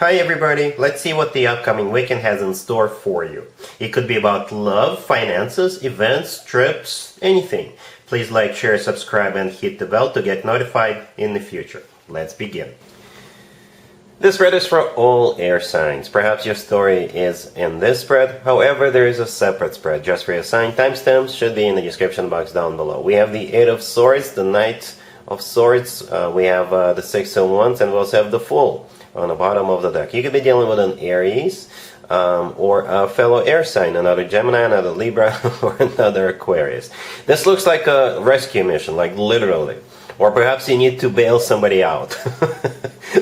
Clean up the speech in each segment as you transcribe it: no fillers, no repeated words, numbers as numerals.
Hi everybody, let's see what the upcoming weekend has in store for you. It could be about love, finances, events, trips, anything. Please like, share, subscribe and hit the bell to get notified in the future. Let's begin. This spread is for all air signs. Perhaps your story is in this spread, however there is a separate spread just for your sign. Timestamps should be in the description box down below. We have the Eight of Swords, the Knight of Swords, we have the Six of Wands, and we also have the Fool on the bottom of the deck. You could be dealing with an Aries or a fellow air sign, another Gemini, another Libra, or another Aquarius. This looks like a rescue mission, like literally. Or perhaps you need to bail somebody out.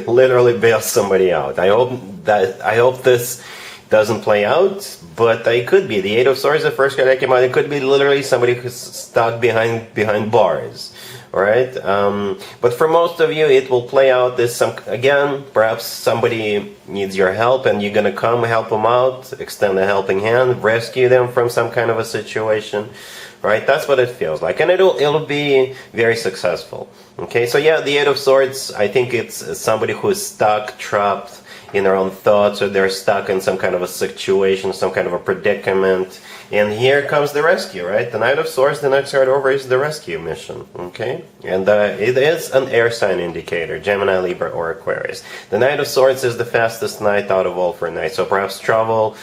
Literally bail somebody out. I hope this doesn't play out, but it could be. The Eight of Swords, the first card that came out, it could be literally somebody who's stuck behind bars. Alright, but for most of you it will play out this again, perhaps somebody needs your help and you're gonna come help them out, extend a helping hand, rescue them from some kind of a situation, right? That's what it feels like, and it'll be very successful. Okay, so yeah, the Eight of Swords, I think it's somebody who's stuck, trapped in their own thoughts, or they're stuck in some kind of a situation, some kind of a predicament. And here comes the rescue, right? The Knight of Swords, the next card over is the rescue mission, okay? And it is an air sign indicator, Gemini, Libra, or Aquarius. The Knight of Swords is the fastest knight out of all for knights, so perhaps travel,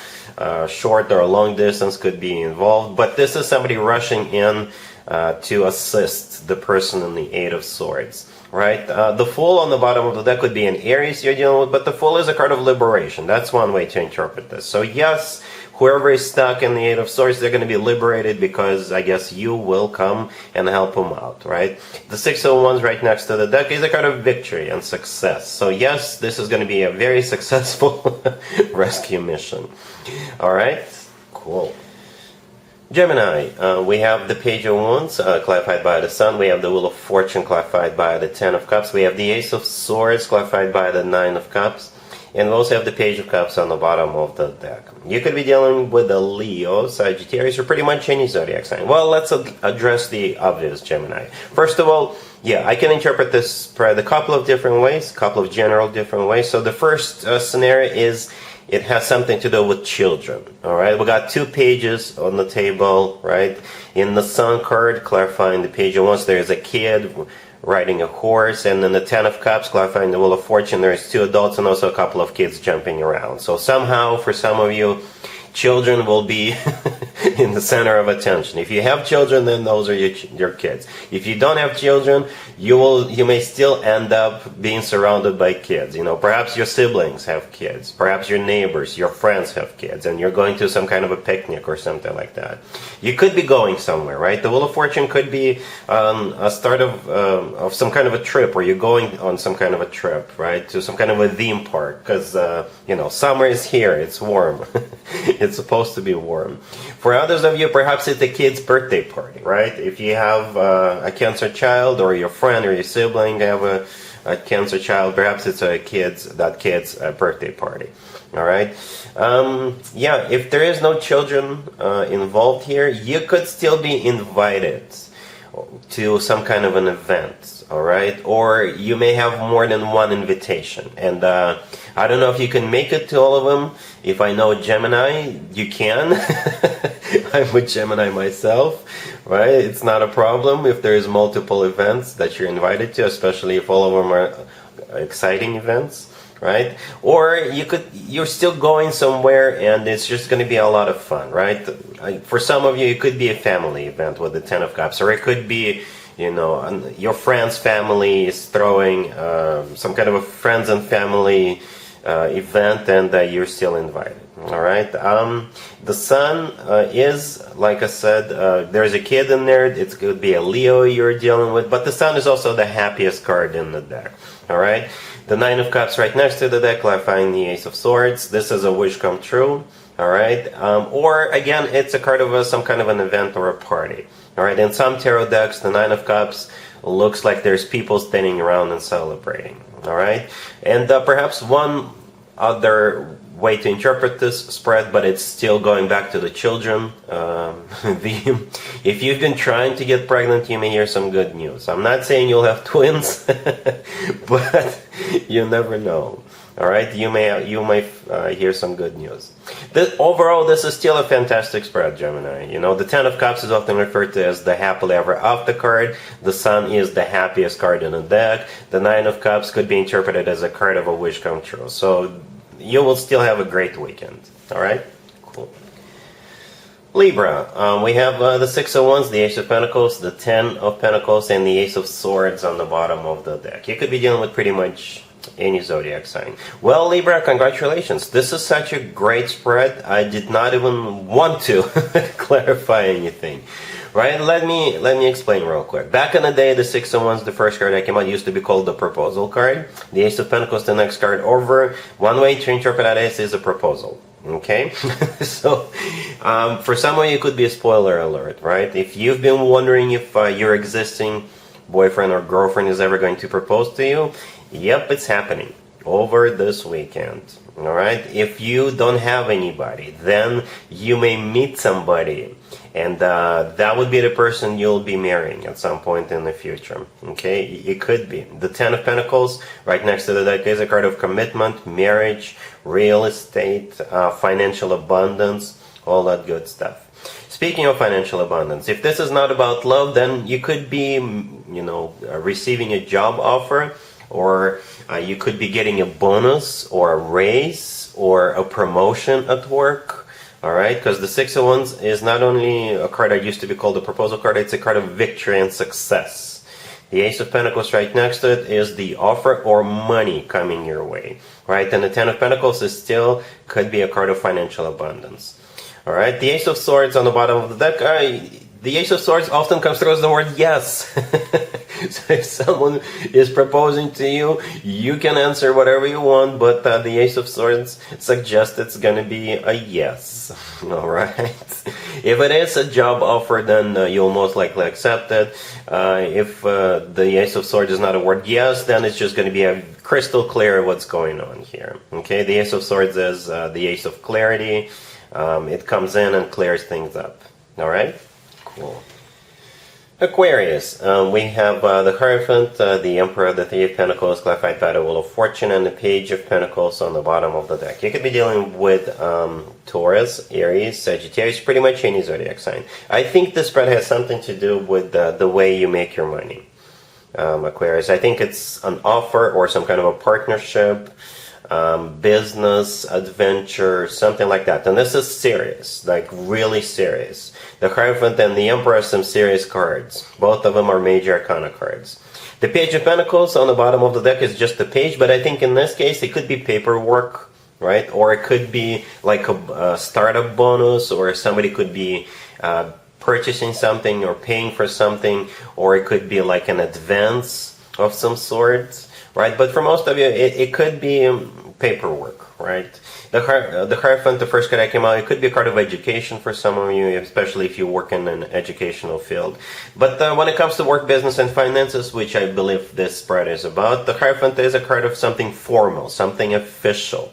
short or long distance could be involved, but this is somebody rushing in to assist the person in the Eight of Swords. Right, the Fool on the bottom of the deck could be an Aries you're dealing with, but the Fool is a card of liberation. That's one way to interpret this. So yes, whoever is stuck in the Eight of Swords, they're going to be liberated because I guess you will come and help them out, right? The Six of Wands right next to the deck is a card of victory and success. So yes, this is going to be a very successful rescue mission. All right, cool. Gemini, we have the Page of Wands clarified by the Sun, we have the Wheel of Fortune clarified by the Ten of Cups, we have the Ace of Swords clarified by the Nine of Cups, and we also have the Page of Cups on the bottom of the deck. You could be dealing with a Leo, Sagittarius, or pretty much any zodiac sign. Well, let's address the obvious, Gemini. First of all, yeah, I can interpret this spread a couple of different ways, a couple of general different ways. So the first scenario is it has something to do with children. Alright, we got two pages on the table, right? In the Sun card, clarifying the Page of Wands, there's a kid riding a horse, and in the Ten of Cups, clarifying the Wheel of Fortune, there's two adults and also a couple of kids jumping around. So somehow, for some of you, children will be in the center of attention. If you have children, then those are your kids. If you don't have children, you may still end up being surrounded by kids. You know, perhaps your siblings have kids, perhaps your neighbors, your friends have kids, and you're going to some kind of a picnic or something like that. You could be going somewhere, right? The Wheel of Fortune could be a start of some kind of a trip, or you're going on some kind of a trip, right, to some kind of a theme park, because you know, summer is here, it's warm. It's supposed to be warm. For others of you, perhaps it's a kid's birthday party, right? If you have a Cancer child, or your friend or your sibling have a Cancer child, perhaps it's that kid's birthday party. All right. Yeah, if there is no children involved here, you could still be invited to some kind of an event, all right? Or you may have more than one invitation, and I don't know if you can make it to all of them. If I know Gemini, you can. I'm with Gemini myself, right? It's not a problem if there's multiple events that you're invited to, especially if all of them are exciting events, right? Or you're still going somewhere and it's just going to be a lot of fun, right? For some of you, it could be a family event with the Ten of Cups, or it could be, you know, your friend's family is throwing some kind of a friends and family event, and you're still invited. All right. The Sun is, like I said, there's a kid in there. It could be a Leo you're dealing with, but the Sun is also the happiest card in the deck. All right. The Nine of Cups right next to the deck, clarifying the Ace of Swords. This is a wish come true. All right. Or again, it's a card of some kind of an event or a party. All right. In some tarot decks, the Nine of Cups looks like there's people standing around and celebrating. All right. And perhaps one other way to interpret this spread, but it's still going back to the children theme. If you've been trying to get pregnant, you may hear some good news. I'm not saying you'll have twins, but you never know. All right, you might hear some good news. Overall, this is still a fantastic spread, Gemini. You know, the Ten of Cups is often referred to as the happily ever after card. The Sun is the happiest card in the deck. The Nine of Cups could be interpreted as a card of a wish come true. So you will still have a great weekend. All right, cool. Libra, we have the Six of Wands, the Ace of Pentacles, the Ten of Pentacles, and the Ace of Swords on the bottom of the deck. You could be dealing with pretty much any zodiac sign. Well, Libra, congratulations. This is such a great spread. I did not even want to clarify anything. Right? Let me explain real quick. Back in the day, the Six of Wands, the first card that came out, used to be called the proposal card. The Ace of Pentacles, the next card over. One way to interpret that is a proposal. Okay? So, for some of you, it could be a spoiler alert, right? If you've been wondering if your existing boyfriend or girlfriend is ever going to propose to you, yep, it's happening over this weekend. All right? If you don't have anybody, then you may meet somebody, and that would be the person you'll be marrying at some point in the future. Okay? It could be. The Ten of Pentacles, right next to the deck, is a card of commitment, marriage, real estate, financial abundance, all that good stuff. Speaking of financial abundance, if this is not about love, then you could be, you know, receiving a job offer, or you could be getting a bonus or a raise or a promotion at work. All right, because the Six of Wands is not only a card that used to be called a proposal card, it's a card of victory and success. The Ace of Pentacles right next to it is the offer or money coming your way, right? And the Ten of Pentacles is still could be a card of financial abundance. All right, the Ace of Swords on the bottom of the deck. The Ace of Swords often comes through as the word yes. So if someone is proposing to you, you can answer whatever you want, but the Ace of Swords suggests it's going to be a yes. All right. If it is a job offer, then you'll most likely accept it. If the Ace of Swords is not a word yes, then it's just going to be a crystal clear what's going on here. Okay, the Ace of Swords is the Ace of Clarity. It comes in and clears things up. All right? Cool. Aquarius. We have the Hierophant, the Emperor, the Three of Pentacles, clarified by the Wheel of Fortune, and the Page of Pentacles on the bottom of the deck. You could be dealing with Taurus, Aries, Sagittarius, pretty much any zodiac sign. I think this spread has something to do with the way you make your money, Aquarius. I think it's an offer or some kind of a partnership, business, adventure, something like that. And this is serious, like really serious. The Hierophant and the Emperor are some serious cards. Both of them are major arcana cards. The Page of Pentacles on the bottom of the deck is just a page, but I think in this case it could be paperwork, right? Or it could be like a startup bonus, or somebody could be purchasing something or paying for something, or it could be like an advance of some sort. Right, but for most of you, it could be paperwork, right? The Hierophant, the first card that came out, it could be a card of education for some of you, especially if you work in an educational field. But when it comes to work, business, and finances, which I believe this spread is about, the Hierophant is a card of something formal, something official,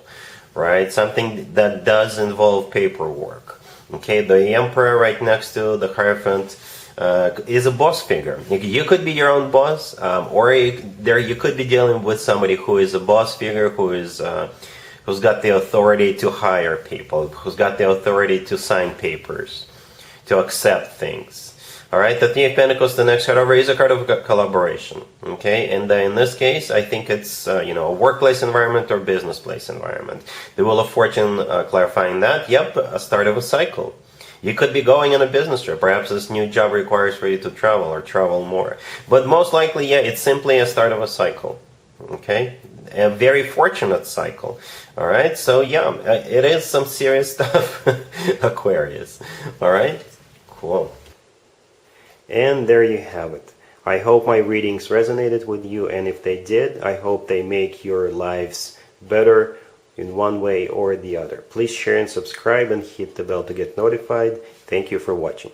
right? Something that does involve paperwork. Okay, the Emperor right next to the Hierophant is a boss figure. You could be your own boss, or you could be dealing with somebody who is a boss figure, who's got the authority to hire people, who's got the authority to sign papers, to accept things. All right, the Three of Pentacles, the next card over, is a card of collaboration. Okay, and in this case, I think it's a workplace environment or business place environment. The Wheel of Fortune clarifying that. Yep, a start of a cycle. You could be going on a business trip. Perhaps this new job requires for you to travel or travel more. But most likely, yeah, it's simply a start of a cycle. Okay? A very fortunate cycle. All right? So, yeah, it is some serious stuff, Aquarius. All right? Cool. And there you have it. I hope my readings resonated with you, and if they did, I hope they make your lives better in one way or the other. Please share and subscribe and hit the bell to get notified. Thank you for watching.